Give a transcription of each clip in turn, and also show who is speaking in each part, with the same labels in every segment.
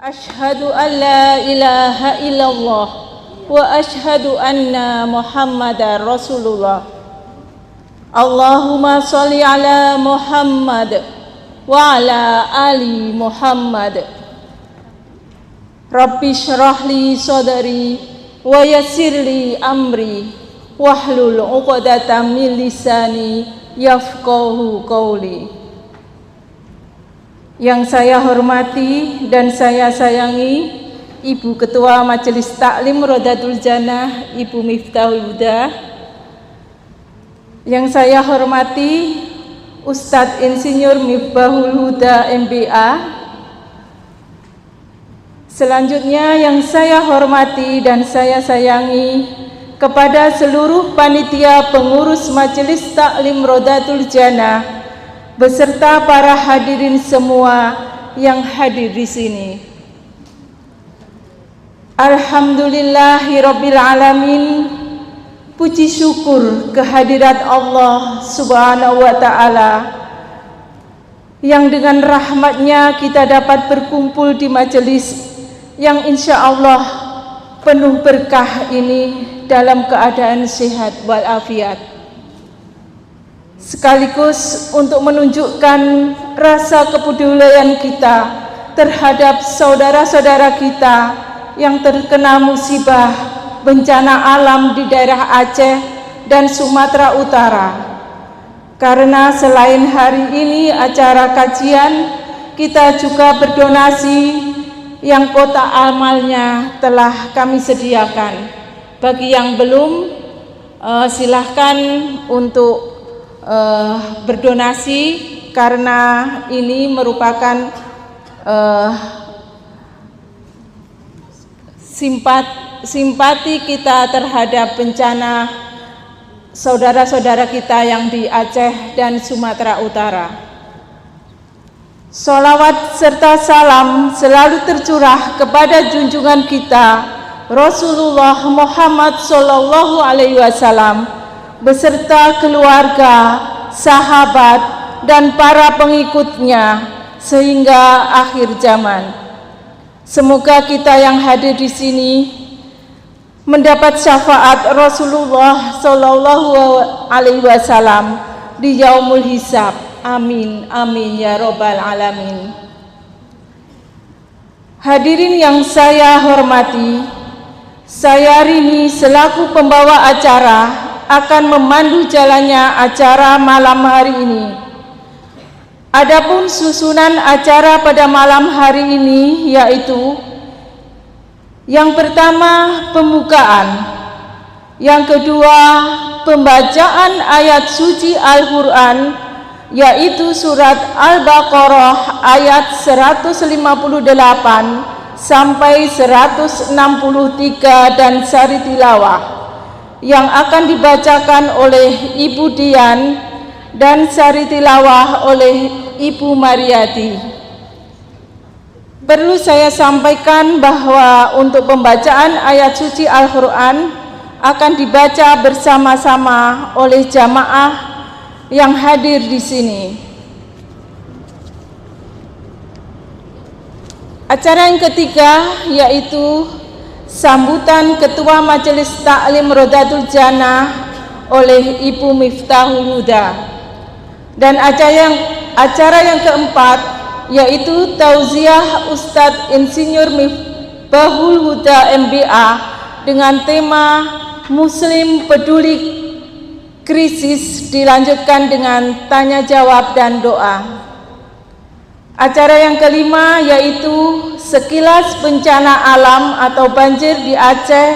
Speaker 1: Asyhadu an la ilaha illallah wa asyhadu anna Muhammadar Rasulullah. Allahumma sholli ala Muhammad wa ala ali Muhammad. Rabbi shrah li sadri wa yassir li amri wahlul 'uqdatam min lisani yafqahu qawli. Yang saya hormati dan saya sayangi Ibu Ketua Majelis Taklim Rodatul Jannah, Ibu Miftahul Huda. Yang saya hormati Ustadz Insinyur Miftahul Huda MBA. Selanjutnya yang saya hormati dan saya sayangi kepada seluruh panitia pengurus Majelis Taklim Rodatul Jannah beserta para hadirin semua yang hadir di sini. Alhamdulillahirabbil alamin. Puji syukur kehadirat Allah Subhanahu wa taala yang dengan rahmatnya kita dapat berkumpul di majelis yang insya Allah penuh berkah ini dalam keadaan sehat walafiat. Sekaligus untuk menunjukkan rasa kepedulian kita terhadap saudara-saudara kita yang terkena musibah bencana alam di daerah Aceh dan Sumatera Utara. Karena selain hari ini acara kajian, kita juga berdonasi yang kotak amalnya telah kami sediakan. Bagi yang belum, silahkan untuk berdonasi karena ini merupakan simpati kita terhadap bencana saudara-saudara kita yang di Aceh dan Sumatera Utara. Sholawat serta salam selalu tercurah kepada junjungan kita Rasulullah Muhammad Sallallahu Alaihi Wasallam beserta keluarga, sahabat, dan para pengikutnya sehingga akhir zaman. Semoga kita yang hadir di sini mendapat syafaat Rasulullah Sallallahu Alaihi Wasallam di yaumul hisab. Amin, amin ya robbal alamin. Hadirin yang saya hormati, saya Rini selaku pembawa acara akan memandu jalannya acara malam hari ini. Adapun susunan acara pada malam hari ini yaitu yang pertama pembukaan, yang kedua pembacaan ayat suci Al-Quran yaitu surat Al-Baqarah ayat 158 sampai 163 dan sari tilawah yang akan dibacakan oleh Ibu Dian dan sari tilawah oleh Ibu Mariati. Perlu saya sampaikan bahwa untuk pembacaan ayat suci Al-Quran akan dibaca bersama-sama oleh jamaah yang hadir di sini. Acara yang ketiga yaitu sambutan Ketua Majelis Taklim Rodatul Jannah oleh Ibu Miftahul Huda. Dan acara yang keempat yaitu tauziah Ustadz Insinyur Miftahul Huda MBA dengan tema Muslim Peduli Krisis dilanjutkan dengan tanya jawab dan doa. Acara yang kelima yaitu sekilas bencana alam atau banjir di Aceh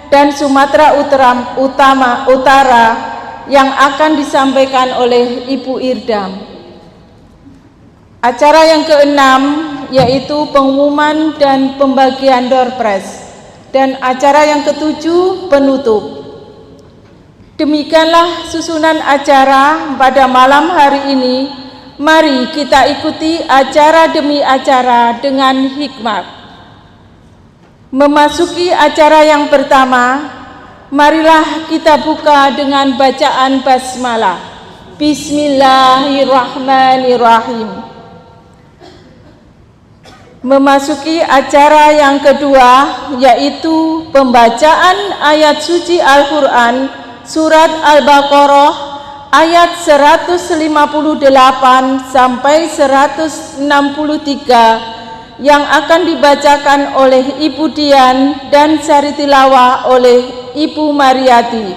Speaker 1: dan Sumatera Utara yang akan disampaikan oleh Ibu Irdam. Acara yang keenam yaitu pengumuman dan pembagian door prize, dan acara yang ketujuh penutup. Demikianlah susunan acara pada malam hari ini. Mari kita ikuti acara demi acara dengan hikmat. Memasuki acara yang pertama, marilah kita buka dengan bacaan basmalah. Bismillahirrahmanirrahim. Memasuki acara yang kedua, yaitu pembacaan ayat suci Al-Quran surat Al-Baqarah ayat 158 sampai 163 yang akan dibacakan oleh Ibu Dian dan sari tilawah oleh Ibu Mariati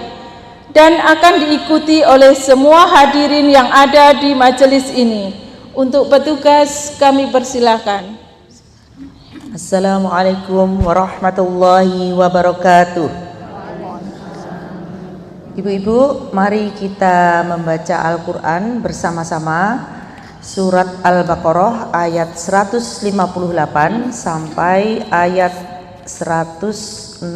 Speaker 1: dan akan diikuti oleh semua hadirin yang ada di majelis ini. Untuk petugas kami persilahkan.
Speaker 2: Assalamualaikum warahmatullahi wabarakatuh. Ibu-ibu, mari kita membaca Al-Quran bersama-sama surat Al-Baqarah ayat 158 sampai ayat 163.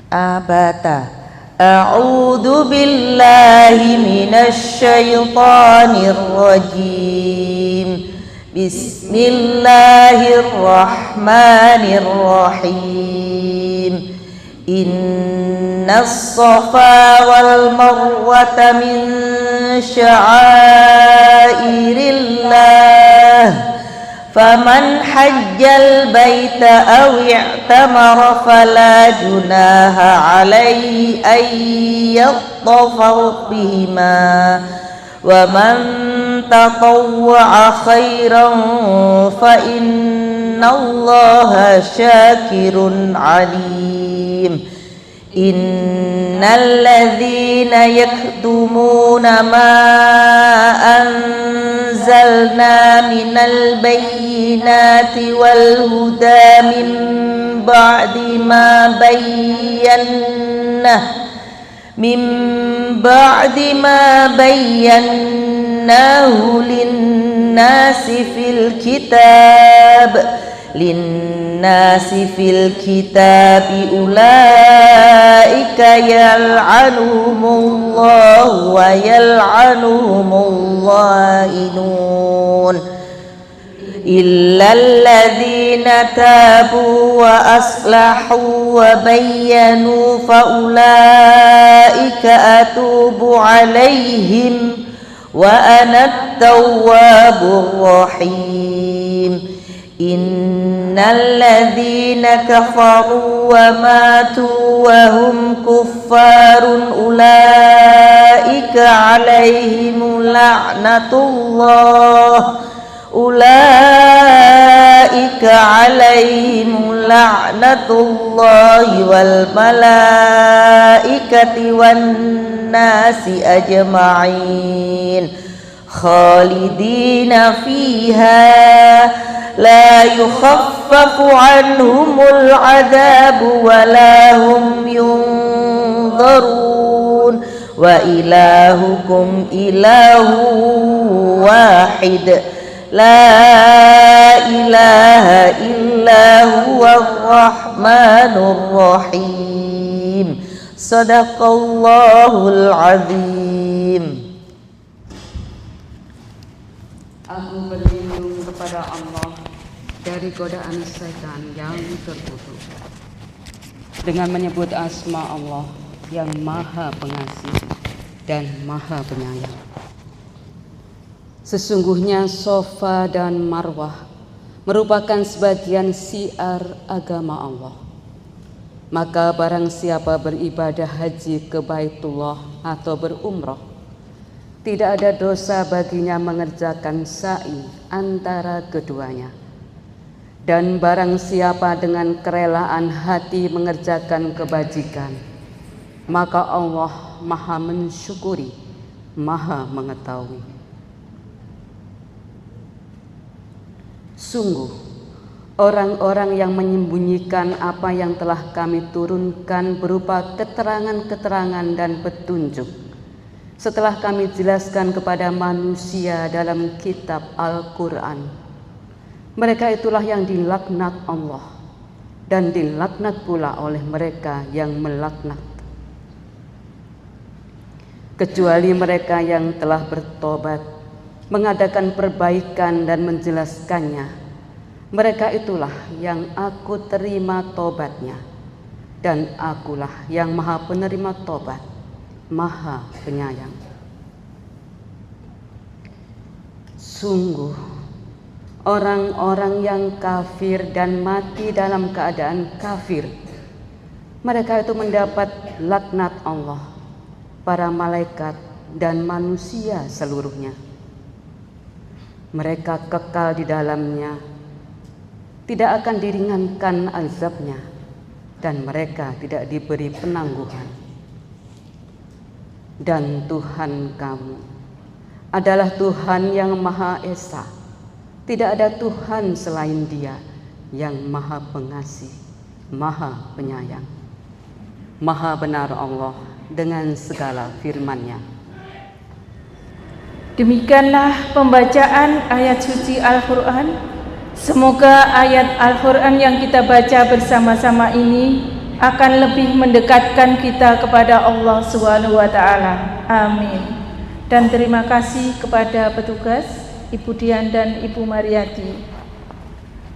Speaker 2: Abata. A'udzu billahi minasy syaithanir rajim. Bismillahirrahmanirrahim. Innas safa wal marwata min sya'airillah. فمن حج البيت أو اعتمر فلا جناح عليه أن يطوف بهما ومن تطوع خيرا فإن الله شاكر عليم إن الذين يكتمون ما أنزلنا من البينات والهدى من بعد ما بيناه للناس في الكتاب أولئك يلعنهم الله ويلعنهم اللائنون إلا الذين تابوا وأصلحوا وبينوا فأولئك أتوب عليهم وأنا التواب الرحيم إن الذين كفروا وماتوا وهم كفار أولئك عليهم لعنة الله والملائكة والناس أجمعين خالدين فيها لا يخفف عنهم العذاب ولا هم ينظرون وإلهكم إله واحد لا إله إلا هو الرحمن الرحيم صدق الله العظيم.
Speaker 3: Aku berlindung kepada Allah dari godaan setan yang terkutuk dengan menyebut asma Allah yang Maha Pengasih dan Maha Penyayang. Sesungguhnya Safa dan Marwah merupakan sebagian syiar agama Allah. Maka barang siapa beribadah haji ke Baitullah atau berumrah, tidak ada dosa baginya mengerjakan sa'i antara keduanya. Dan barang siapa dengan kerelaan hati mengerjakan kebajikan, maka Allah Maha mensyukuri, Maha mengetahui. Sungguh, orang-orang yang menyembunyikan apa yang telah kami turunkan berupa keterangan-keterangan dan petunjuk setelah kami jelaskan kepada manusia dalam kitab Al-Quran, mereka itulah yang dilaknat Allah dan dilaknat pula oleh mereka yang melaknat, kecuali mereka yang telah bertobat, mengadakan perbaikan dan menjelaskannya. Mereka itulah yang aku terima tobatnya, dan akulah yang Maha Penerima tobat, Maha Penyayang. Sungguh, orang-orang yang kafir dan mati dalam keadaan kafir, mereka itu mendapat laknat Allah, para malaikat, dan manusia seluruhnya. Mereka kekal di dalamnya, tidak akan diringankan azabnya, dan mereka tidak diberi penangguhan. Dan Tuhan kamu adalah Tuhan yang Maha Esa. Tidak ada Tuhan selain Dia yang Maha Pengasih, Maha Penyayang. Maha benar Allah dengan segala firman-Nya.
Speaker 1: Demikianlah pembacaan ayat suci Al-Quran. Semoga ayat Al-Quran yang kita baca bersama-sama ini akan lebih mendekatkan kita kepada Allah SWT. Amin. Dan terima kasih kepada petugas Ibu Dian dan Ibu Mariati.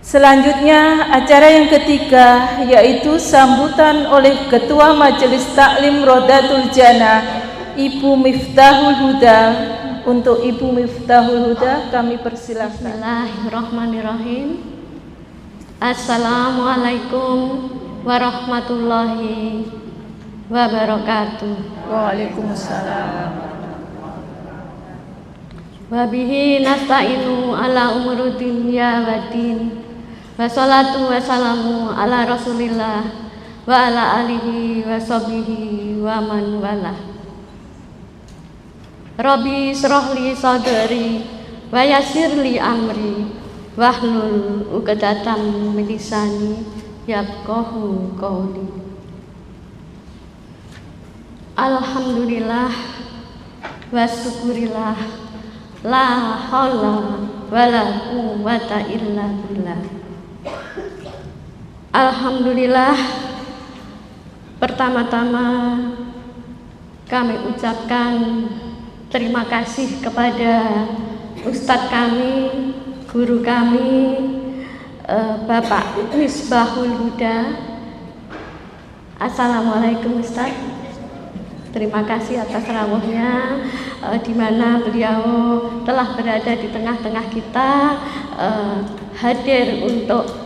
Speaker 1: Selanjutnya acara yang ketiga yaitu sambutan oleh Ketua Majelis Taklim Rodatul Jannah Ibu Miftahul Huda. Untuk Ibu Miftahul Huda kami persilahkan.
Speaker 4: Bismillahirrahmanirrahim. Assalamualaikum warahmatullahi wabarakatuh.
Speaker 1: Waalaikumsalam.
Speaker 4: Wabihi nasta'inu ala umuri dunya waddin. Wassalatu wassalamu ala Rasulillah wa ala alihi wa sahbihi wa man walah. Rabbi shrahli sadri wa yassirli amri wahlul 'uqdatam min lisani yafqahu qawli. Alhamdulillah wa syukurillah, la haula wala quwwata illa billah. Alhamdulillah, pertama-tama kami ucapkan terima kasih kepada Ustadz kami, guru kami, Bapak Misbahul Huda. Assalamualaikum Ustadz. Terima kasih atas rawuhnya, di mana beliau telah berada di tengah-tengah kita, hadir untuk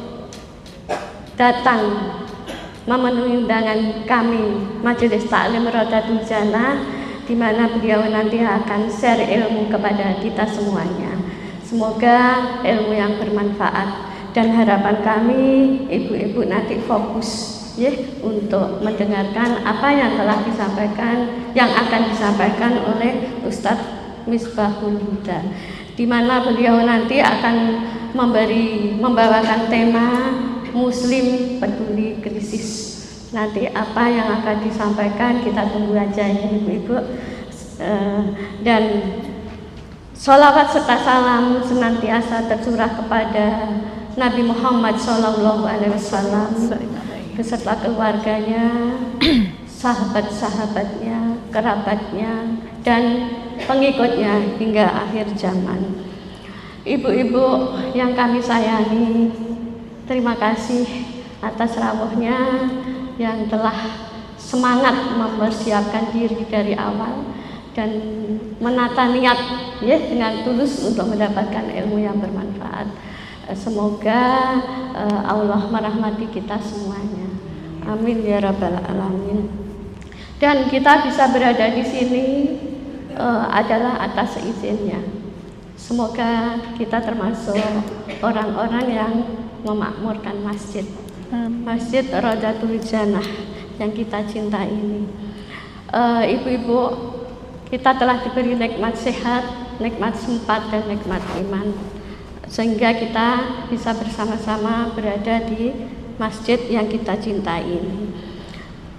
Speaker 4: datang memenuhi undangan kami Majelis Taklim Rodatul Jannah, di mana beliau nanti akan share ilmu kepada kita semuanya. Semoga ilmu yang bermanfaat, dan harapan kami ibu-ibu nanti fokus ya untuk mendengarkan apa yang telah disampaikan, yang akan disampaikan oleh Ustadz Misbahul Huda, di mana beliau nanti akan membawakan tema Muslim Peduli Krisis. Nanti apa yang akan disampaikan kita tunggu aja ya ibu-ibu. Dan sholawat serta salam senantiasa tercurah kepada Nabi Muhammad SAW beserta keluarganya, sahabat-sahabatnya, kerabatnya, dan pengikutnya hingga akhir zaman. Ibu-ibu yang kami sayangi, terima kasih atas rawuhnya yang telah semangat mempersiapkan diri dari awal dan menata niat ya dengan tulus untuk mendapatkan ilmu yang bermanfaat. Semoga Allah merahmati kita semuanya. Amin ya rabbal alamin. Dan kita bisa berada di sini adalah atas izinnya. Semoga kita termasuk orang-orang yang memakmurkan masjid. Masjid Rodatul Jannah yang kita cinta ini. Ibu-ibu, kita telah diberi nikmat sehat, nikmat sempat, dan nikmat iman, sehingga kita bisa bersama-sama berada di masjid yang kita cintai ini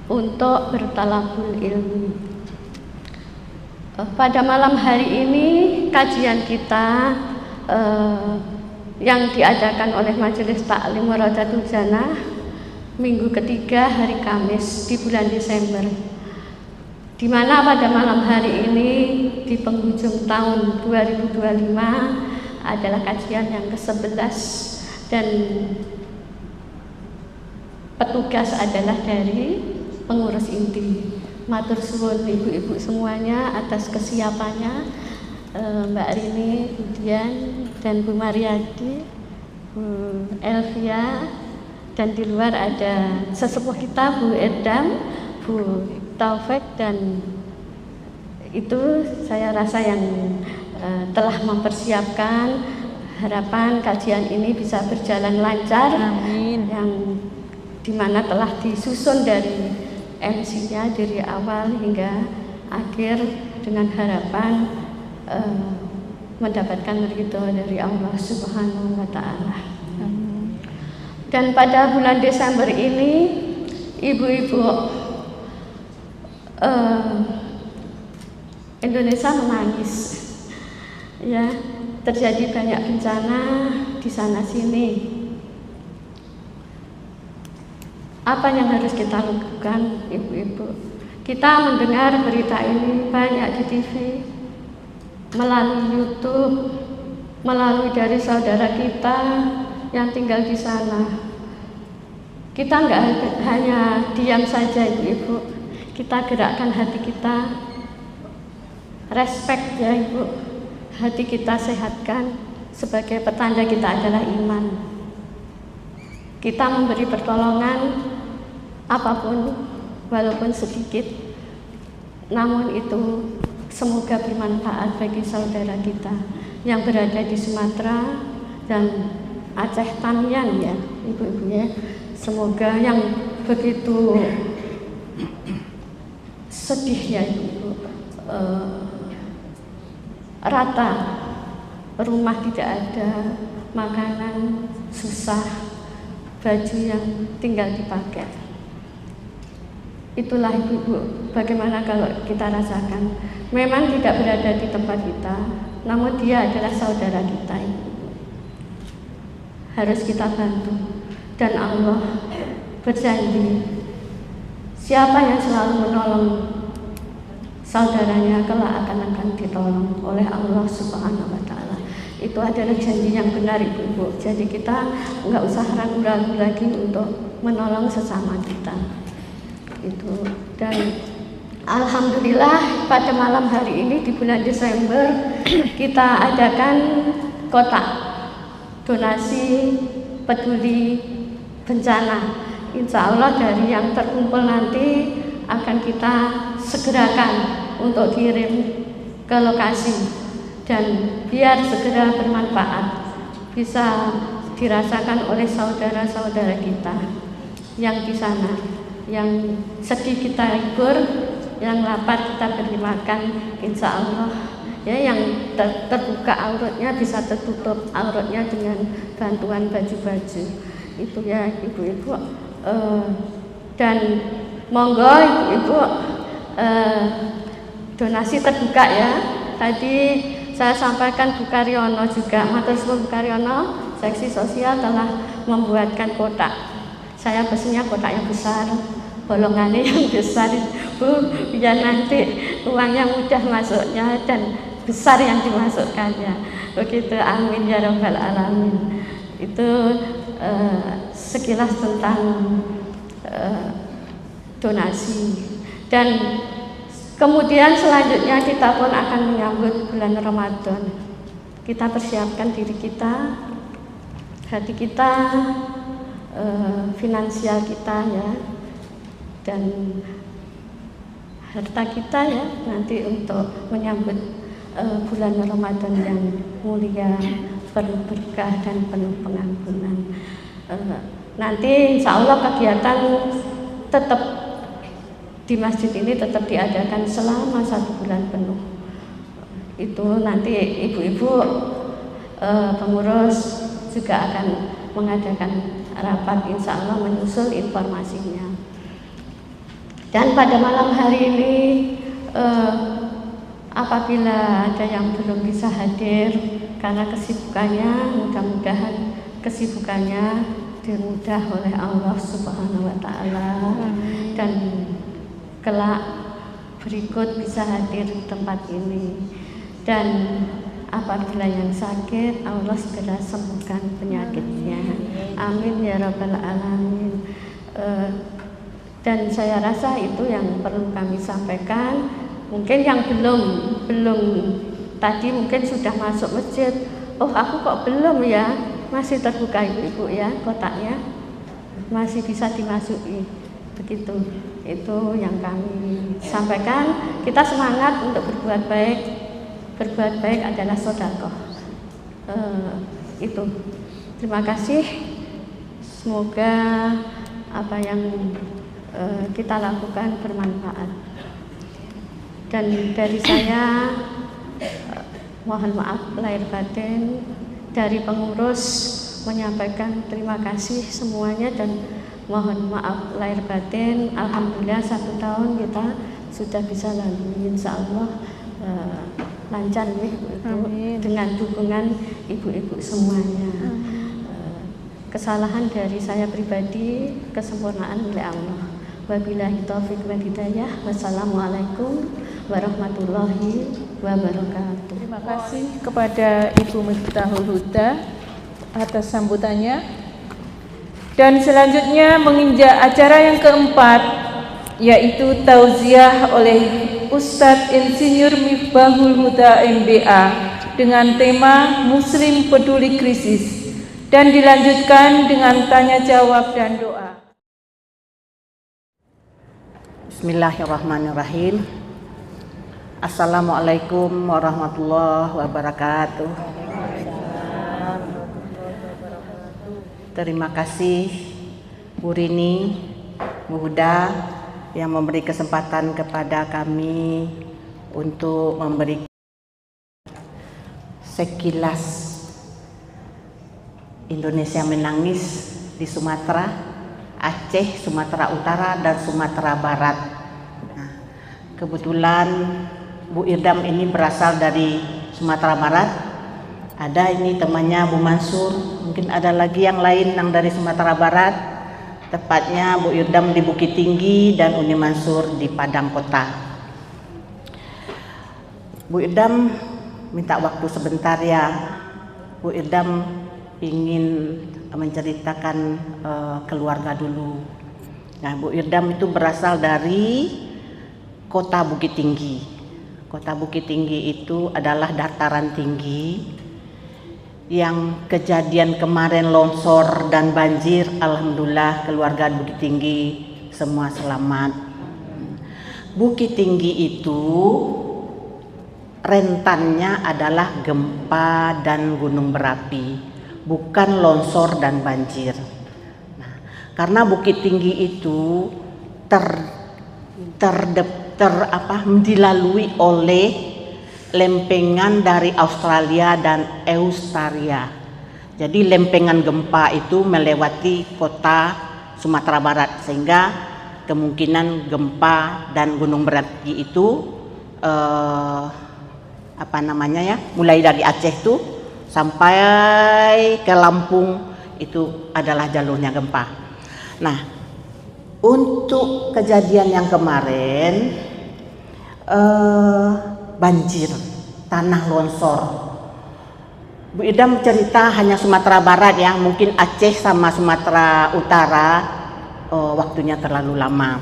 Speaker 4: untuk bertalabul ilmu. Pada malam hari ini kajian kita yang diadakan oleh Majelis Taklim Rodatul Jannah minggu ketiga hari Kamis di bulan Desember, di mana pada malam hari ini di penghujung tahun 2025 adalah kajian yang ke-11 dan petugas adalah dari pengurus inti. Matur suwun ibu-ibu semuanya atas kesiapannya Mbak Rini, Bu Dian, dan Bu Mariadi, Bu Elvia, dan di luar ada sesepuh kita Bu Edam, Bu Taufik, dan itu saya rasa yang telah mempersiapkan. Harapan kajian ini bisa berjalan lancar.
Speaker 1: Amin.
Speaker 4: Yang dimana telah disusun dari MC-nya dari awal hingga akhir dengan harapan mendapatkan ridho dari Allah Subhanahu wa Ta'ala. Dan pada bulan Desember ini, ibu-ibu Indonesia menangis, ya, terjadi banyak bencana di sana sini. Apa yang harus kita lakukan, ibu-ibu? Kita mendengar berita ini banyak di TV, melalui YouTube, melalui dari saudara kita yang tinggal di sana. Kita nggak hanya diam saja, ibu-ibu. Kita gerakkan hati kita, respect ya ibu. Hati kita sehatkan, sebagai petanda kita adalah iman. Kita memberi pertolongan apapun, walaupun sedikit, namun itu semoga bermanfaat bagi saudara kita yang berada di Sumatera dan Aceh Tamiang ya ibu-ibu ya. Semoga yang begitu sedih ya ibu, rata, rumah tidak ada, makanan susah, baju yang tinggal dipakai. Itulah ibu-ibu, bagaimana kalau kita rasakan. Memang tidak berada di tempat kita, namun dia adalah saudara kita, ibu-ibu. Harus kita bantu. Dan Allah berjanji, siapa yang selalu menolong saudaranya kelak akan ditolong oleh Allah Subhanahu wa Ta'ala. Itu adalah janji yang benar ibu-ibu. Jadi kita nggak usah ragu-ragu lagi untuk menolong sesama kita. Itu. Dan alhamdulillah pada malam hari ini di bulan Desember kita adakan kotak donasi peduli bencana. Insya Allah dari yang terkumpul nanti akan kita segerakan untuk kirim ke lokasi dan biar segera bermanfaat, bisa dirasakan oleh saudara-saudara kita yang di sana, yang sedih kita hibur, yang lapar kita beri makan, insya Allah ya, yang terbuka auratnya bisa tertutup auratnya dengan bantuan baju-baju itu ya ibu-ibu. Dan monggo ibu-ibu donasi terbuka ya. Tadi saya sampaikan Bu Karyono juga, matur suwun Bu Karyono, seksi sosial telah membuatkan kotak. Saya pesennya kotak yang besar, bolongannya yang besar Bu, biar nanti uangnya mudah masuknya dan besar yang dimasukkannya. Begitu, amin ya rabbal alamin. Itu sekilas tentang donasi. Dan kemudian selanjutnya kita pun akan menyambut bulan Ramadan. Kita persiapkan diri kita, hati kita, finansial kita ya, dan harta kita ya, nanti untuk menyambut bulan Ramadan yang mulia, penuh berkah dan penuh pengampunan. Nanti insya Allah kegiatan tetap di masjid ini tetap diadakan selama 1 bulan penuh. Itu nanti ibu-ibu pengurus juga akan mengadakan rapat, insya Allah menyusul informasinya. Dan pada malam hari ini apabila ada yang belum bisa hadir karena kesibukannya, mudah-mudahan kesibukannya dimudah oleh Allah Subhanahu wa Ta'ala, dan kelak berikut bisa hadir di tempat ini. Dan apabila yang sakit, Allah segera sembuhkan penyakitnya. Amin ya rabbal alamin. Dan saya rasa itu yang perlu kami sampaikan. Mungkin yang belum tadi mungkin sudah masuk masjid, oh aku kok belum ya, masih terbuka ibu-ibu ya kotaknya, masih bisa dimasuki, begitu. Itu yang kami sampaikan. Kita semangat untuk berbuat baik. Berbuat baik adalah sedekah. Itu. Terima kasih. Semoga apa yang kita lakukan bermanfaat. Dan dari saya mohon maaf lahir batin, dari pengurus menyampaikan terima kasih semuanya dan mohon maaf lahir batin. Alhamdulillah 1 tahun kita sudah bisa lalui, insya Allah lancar nih dengan dukungan ibu-ibu semuanya. Kesalahan dari saya pribadi, kesempurnaan milik Allah. Wabillahi taufiq wal hidayah. Wassalamualaikum warahmatullahi wabarakatuh.
Speaker 1: Terima kasih kepada Ibu Miftahul Huda atas sambutannya. Dan selanjutnya menginjak acara yang keempat, yaitu tauziah oleh Ustadz Insinyur Miftahul Huda MBA dengan tema Muslim Peduli Krisis, dan dilanjutkan dengan tanya jawab dan doa.
Speaker 2: Bismillahirrahmanirrahim. Assalamualaikum warahmatullahi wabarakatuh. Terima kasih Bu Rini, Bu Huda yang memberi kesempatan kepada kami untuk memberi sekilas Indonesia menangis di Sumatera, Aceh, Sumatera Utara, dan Sumatera Barat. Nah, kebetulan Bu Irdam ini berasal dari Sumatera Barat. Ada ini temannya Bu Mansur, mungkin ada lagi yang lain yang dari Sumatera Barat. Tepatnya Bu Irdam di Bukit Tinggi dan Uni Mansur di Padang Kota. Bu Irdam minta waktu sebentar ya. Bu Irdam ingin menceritakan keluarga dulu. Nah, Bu Irdam itu berasal dari Kota Bukit Tinggi. Kota Bukit Tinggi itu adalah dataran tinggi yang kejadian kemarin longsor dan banjir. Alhamdulillah keluarga Bukit Tinggi semua selamat. Bukit Tinggi itu rentannya adalah gempa dan gunung berapi, bukan longsor dan banjir. Nah, karena Bukit Tinggi itu dilalui oleh lempengan dari Australia dan Eustaria. Jadi lempengan gempa itu melewati kota Sumatera Barat, sehingga kemungkinan gempa dan gunung berapi itu mulai dari Aceh itu sampai ke Lampung itu adalah jalurnya gempa. Nah, untuk kejadian yang kemarin banjir, tanah longsor. Bu Irdam cerita hanya Sumatera Barat ya, mungkin Aceh sama Sumatera Utara waktunya terlalu lama.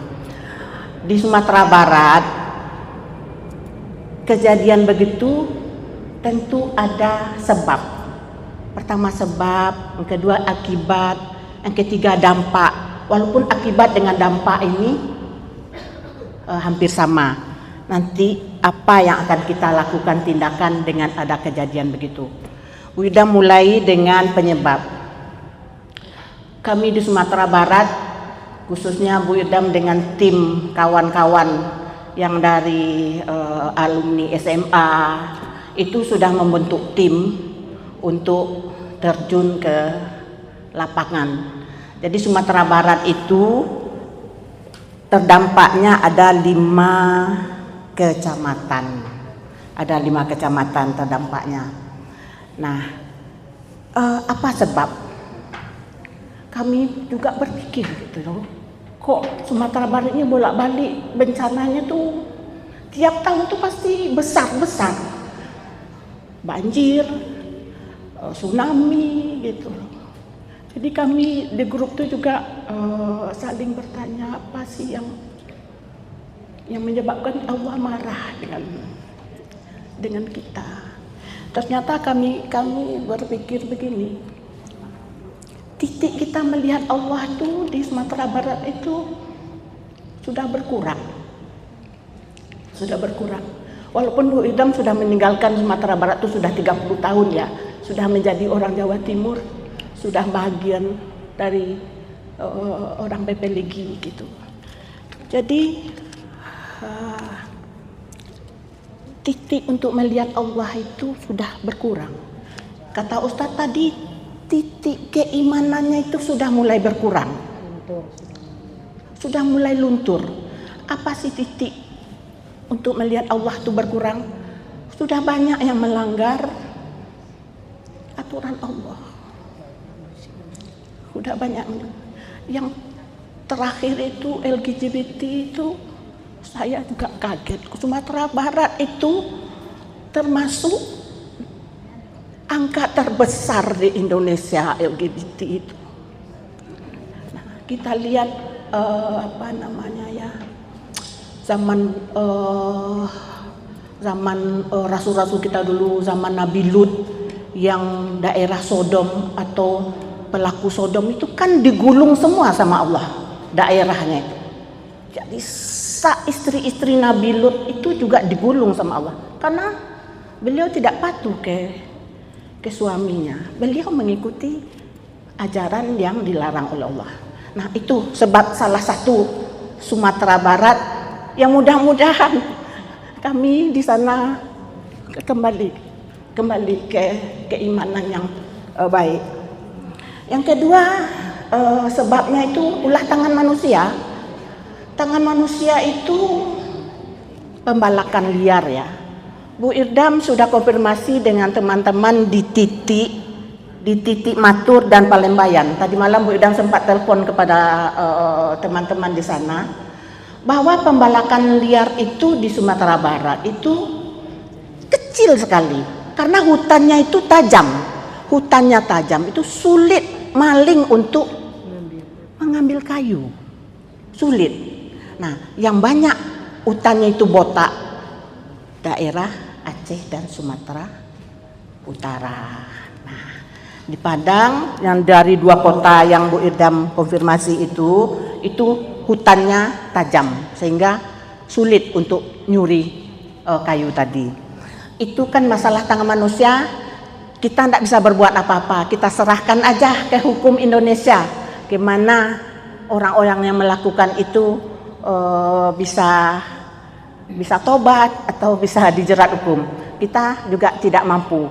Speaker 2: Di Sumatera Barat kejadian begitu tentu ada sebab. Pertama sebab, yang kedua akibat, yang ketiga dampak. Walaupun akibat dengan dampak ini hampir sama. Nanti apa yang akan kita lakukan tindakan dengan ada kejadian begitu. Bu Irdam mulai dengan penyebab. Kami di Sumatera Barat, khususnya Bu Irdam dengan tim kawan-kawan yang dari alumni SMA itu sudah membentuk tim untuk terjun ke lapangan. Jadi Sumatera Barat itu terdampaknya ada 5 kecamatan. Ada 5 kecamatan terdampaknya. Nah, apa sebab? Kami juga berpikir gitu loh. Kok Sumatera Barat ini bolak-balik bencananya tuh tiap tahun tuh pasti besar-besar. Banjir, tsunami gitu loh. Jadi kami di grup itu juga saling bertanya apa sih yang menyebabkan Allah marah dengan kita. ternyata kami berpikir begini, titik kita melihat Allah itu di Sumatera Barat itu sudah berkurang. Walaupun Bu Idam sudah meninggalkan Sumatera Barat itu sudah 30 tahun ya, sudah menjadi orang Jawa Timur, sudah bagian dari orang Pepelegi gitu. Jadi titik untuk melihat Allah itu sudah berkurang. Kata Ustadz tadi, titik keimanannya itu sudah mulai berkurang, sudah mulai luntur. Apa sih titik untuk melihat Allah itu berkurang? Sudah banyak yang melanggar aturan Allah. Sudah banyak. Yang terakhir itu LGBT itu saya juga kaget. Sumatera Barat itu termasuk angka terbesar di Indonesia LGBT itu. Nah, kita lihat zaman rasul-rasul kita dulu, zaman Nabi Lut yang daerah Sodom atau pelaku Sodom itu kan digulung semua sama Allah daerahnya itu. Jadi istri-istri Nabi Lut itu juga digulung sama Allah karena beliau tidak patuh ke suaminya. Beliau mengikuti ajaran yang dilarang oleh Allah. Nah, itu sebab salah satu Sumatera Barat yang mudah-mudahan kami di sana kembali ke keimanan yang baik. Yang kedua, sebabnya itu ulah tangan manusia. Tangan manusia itu pembalakan liar ya. Bu Irdam sudah konfirmasi dengan teman-teman di titik Matur dan Palembayan. Tadi malam Bu Irdam sempat telepon kepada teman-teman di sana bahwa pembalakan liar itu di Sumatera Barat itu kecil sekali karena hutannya itu tajam. Hutannya tajam itu sulit maling untuk mengambil kayu. Sulit. Nah, yang banyak hutannya itu botak daerah Aceh dan Sumatera Utara. Nah, di Padang yang dari 2 kota yang Bu Irdam konfirmasi itu hutannya tajam sehingga sulit untuk nyuri kayu tadi. Itu kan masalah tangan manusia, kita tidak bisa berbuat apa-apa, kita serahkan aja ke hukum Indonesia. Gimana orang-orang yang melakukan itu bisa tobat atau bisa dijerat hukum. Kita juga tidak mampu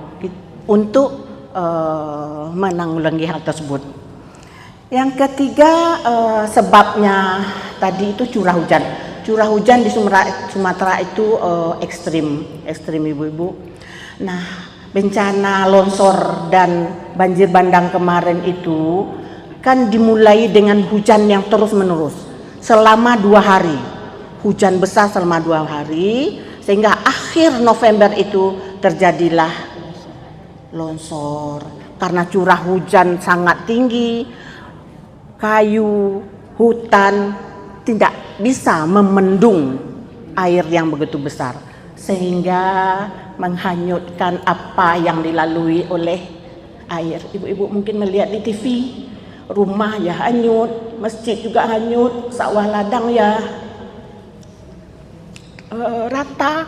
Speaker 2: untuk menanggulangi hal tersebut. Yang ketiga, sebabnya tadi itu curah hujan. Curah hujan di Sumatera itu ekstrim ibu-ibu. Nah, bencana longsor dan banjir bandang kemarin itu kan dimulai dengan hujan yang terus-menerus selama 2 hari. Hujan besar selama 2 hari sehingga akhir November itu terjadilah longsor karena curah hujan sangat tinggi. Kayu, hutan tidak bisa memendung air yang begitu besar sehingga menghanyutkan apa yang dilalui oleh air. Ibu-ibu mungkin melihat di TV, rumah ya hanyut, masjid juga hanyut, sawah ladang ya rata.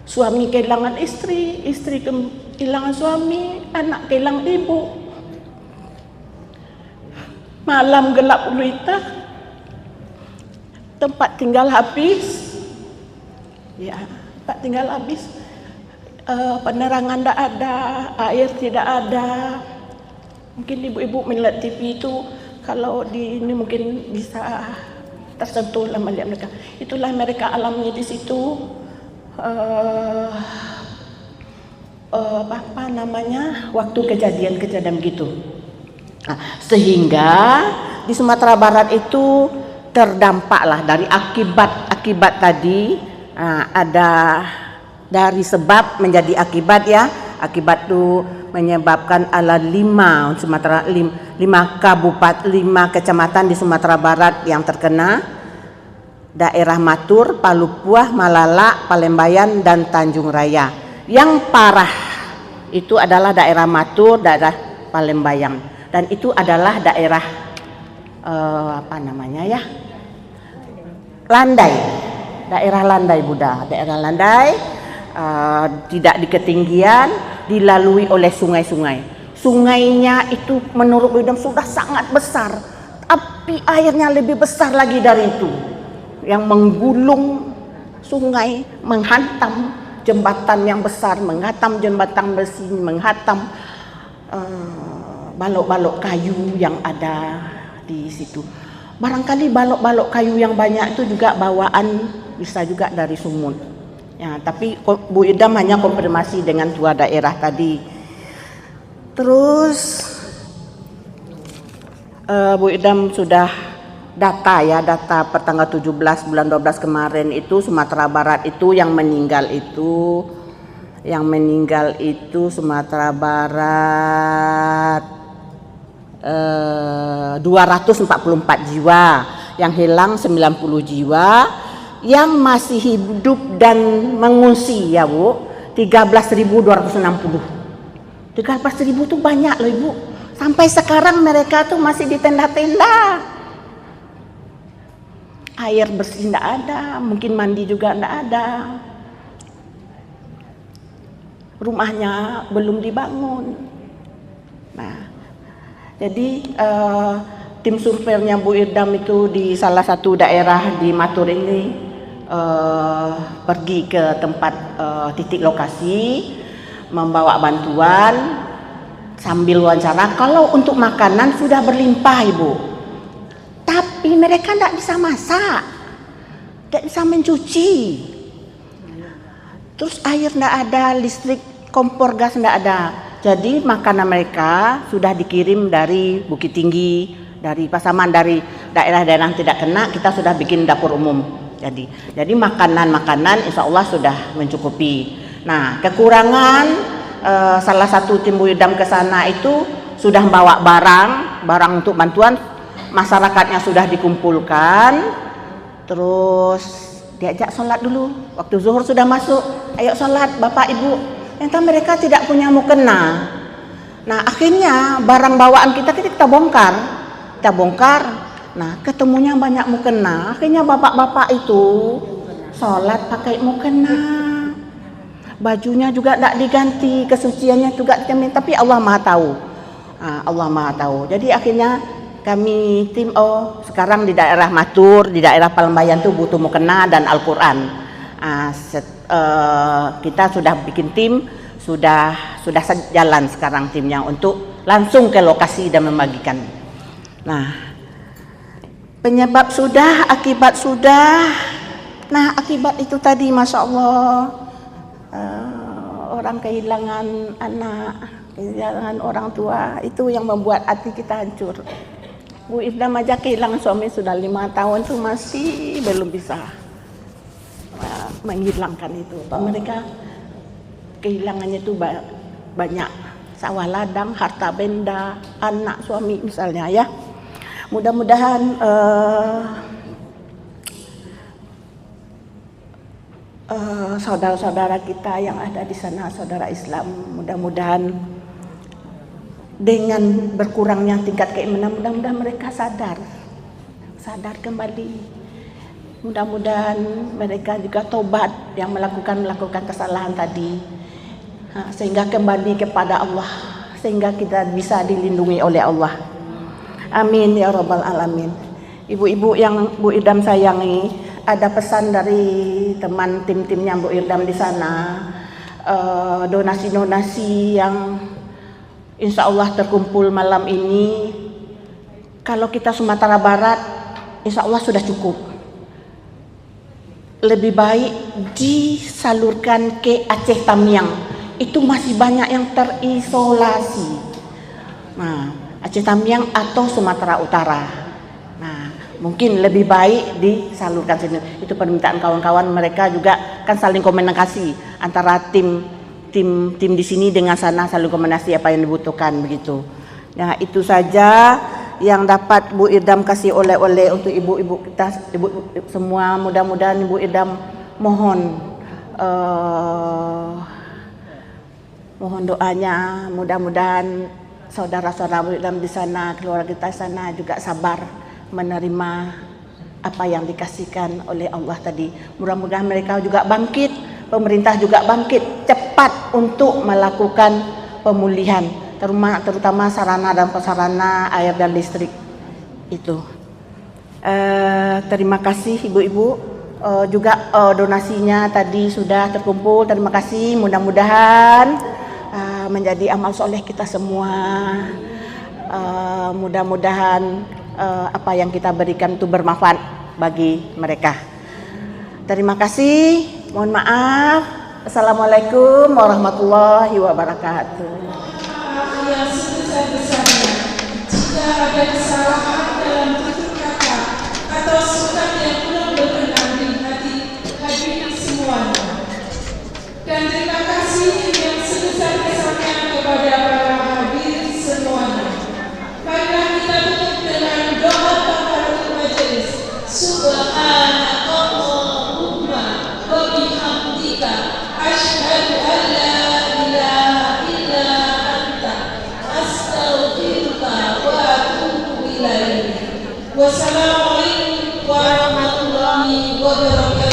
Speaker 2: Suami kehilangan istri kehilangan suami, anak kehilangan ibu. Malam gelap gulita, tempat tinggal habis. Ya, tempat tinggal habis. Penerangan tidak ada, air tidak ada. Mungkin ibu-ibu melihat TV itu kalau di ini mungkin bisa tersentuh lah melihat mereka. Itulah mereka alami di situ. Apa namanya? Waktu kejadian gitu. Nah, sehingga di Sumatera Barat itu terdampaklah dari akibat tadi. Ada dari sebab menjadi akibat ya. Akibat itu menyebabkan ada 5 kecamatan di Sumatera Barat yang terkena. Daerah Matur, Palupuah, Malala, Palembayan dan Tanjung Raya. Yang parah itu adalah daerah Matur, daerah Palembang, dan itu adalah daerah landai, daerah landai Buddha, daerah landai, tidak di ketinggian, dilalui oleh sungai-sungai. Sungainya itu menurut Bu Idam sudah sangat besar, tapi airnya lebih besar lagi dari itu, yang menggulung sungai, menghantam jembatan yang besar, menghantam jembatan besi, menghantam balok-balok kayu yang ada di situ. Barangkali balok-balok kayu yang banyak itu juga bawaan bisa juga dari Sumut. Ya, tapi Bu Idam hanya konfirmasi dengan dua daerah tadi. Terus Bu Idam sudah data per tanggal 17 bulan 12 kemarin itu Sumatera Barat itu yang meninggal itu Sumatera Barat 244 jiwa, yang hilang 90 jiwa, yang masih hidup dan mengungsi ya Bu 13.260. 13.000 itu banyak loh Ibu. Sampai sekarang mereka tuh masih di tenda-tenda. Air bersih tidak ada, mungkin mandi juga tidak ada. Rumahnya belum dibangun. Nah, jadi tim surveinya Bu Idam itu di salah satu daerah di Matur ini pergi ke tempat titik lokasi, membawa bantuan sambil wawancara. Kalau untuk makanan sudah berlimpah Ibu, tapi mereka tidak bisa masak, tidak bisa mencuci, terus air tidak ada, listrik, kompor gas tidak ada. Jadi makanan mereka sudah dikirim dari Bukit Tinggi, dari Pasaman, dari daerah-daerah yang tidak kena, kita sudah bikin dapur umum. Jadi makanan-makanan insya Allah sudah mencukupi. Nah, kekurangan salah satu tim Bu Idam ke sana itu sudah membawa barang untuk bantuan, masyarakatnya sudah dikumpulkan, terus diajak sholat dulu. Waktu zuhur sudah masuk, ayo sholat Bapak Ibu. Ternyata mereka tidak punya mukena. Nah, akhirnya barang bawaan kita bongkar. Nah, ketemunya banyak mukena. Akhirnya bapak-bapak itu sholat pakai mukena. Bajunya juga tidak diganti, kesuciannya juga dijamin. Tapi Allah Maha Tahu. Allah Maha Tahu. Jadi akhirnya kami tim sekarang di daerah Matur, di daerah Palembang itu butuh mukena dan Al-Quran. Kita sudah bikin tim, sudah jalan sekarang timnya untuk langsung ke lokasi dan membagikan. Nah, penyebab sudah, akibat sudah. Nah, akibat itu tadi Masya Allah, orang kehilangan anak, kehilangan orang tua, itu yang membuat hati kita hancur. Bu Idam aja kehilangan suami sudah 5 tahun tuh masih belum bisa menghilangkan itu. Mereka kehilangannya itu banyak, sawah ladang, harta benda, anak, suami misalnya ya. Mudah-mudahan saudara-saudara kita yang ada di sana, saudara Islam, mudah-mudahan dengan berkurangnya tingkat keimanan, mudah-mudahan mereka sadar kembali. Mudah-mudahan mereka juga tobat yang melakukan kesalahan tadi, sehingga kembali kepada Allah, sehingga kita bisa dilindungi oleh Allah. Amin ya rabbal alamin. Ibu-ibu yang Bu Idam sayangi, ada pesan dari teman tim-timnya Bu Idam di sana, donasi-donasi yang insya Allah terkumpul malam ini. Kalau kita Sumatera Barat, insya Allah sudah cukup. Lebih baik disalurkan ke Aceh Tamiang, itu masih banyak yang terisolasi. Nah, Aceh Tamiang atau Sumatera Utara. Nah, mungkin lebih baik disalurkan sini. Itu permintaan kawan-kawan, mereka juga kan saling komunikasi antara tim di sini dengan sana, saling komunikasi apa yang dibutuhkan begitu. Nah, itu saja yang dapat Bu Idam kasih oleh-oleh untuk ibu-ibu kita, ibu semua. Mudah-mudahan Ibu Idam mohon Mohon doanya, mudah-mudahan saudara-saudara Bu Irdam di sana, keluarga kita di sana juga sabar menerima apa yang dikasihkan oleh Allah tadi. Mudah-mudahan mereka juga bangkit, pemerintah juga bangkit cepat untuk melakukan pemulihan, terutama sarana dan prasarana air dan listrik itu. Terima kasih ibu-ibu. Juga donasinya tadi sudah terkumpul. Terima kasih. Mudah-mudahan menjadi amal soleh kita semua. Mudah-mudahan apa yang kita berikan itu bermanfaat bagi mereka. Terima kasih. Mohon maaf. Assalamualaikum warahmatullahi wabarakatuh.
Speaker 1: Yang sebesar-besarnya, jika ada kesalahan dalam tutur kata atau sikap yang kurang berkenan di hati hadirin semuanya. Dan terima kasih yang sebesar-besarnya kepada para hadirin semuanya. Marilah kita tutup dengan doa kafaratul majelis. Subhanakallahumma wa bihamdika asyhadu an la ilaha illa anta astaghfiruka wa atubu ilaik. Wassalamualaikum warahmatullahi wabarakatuh.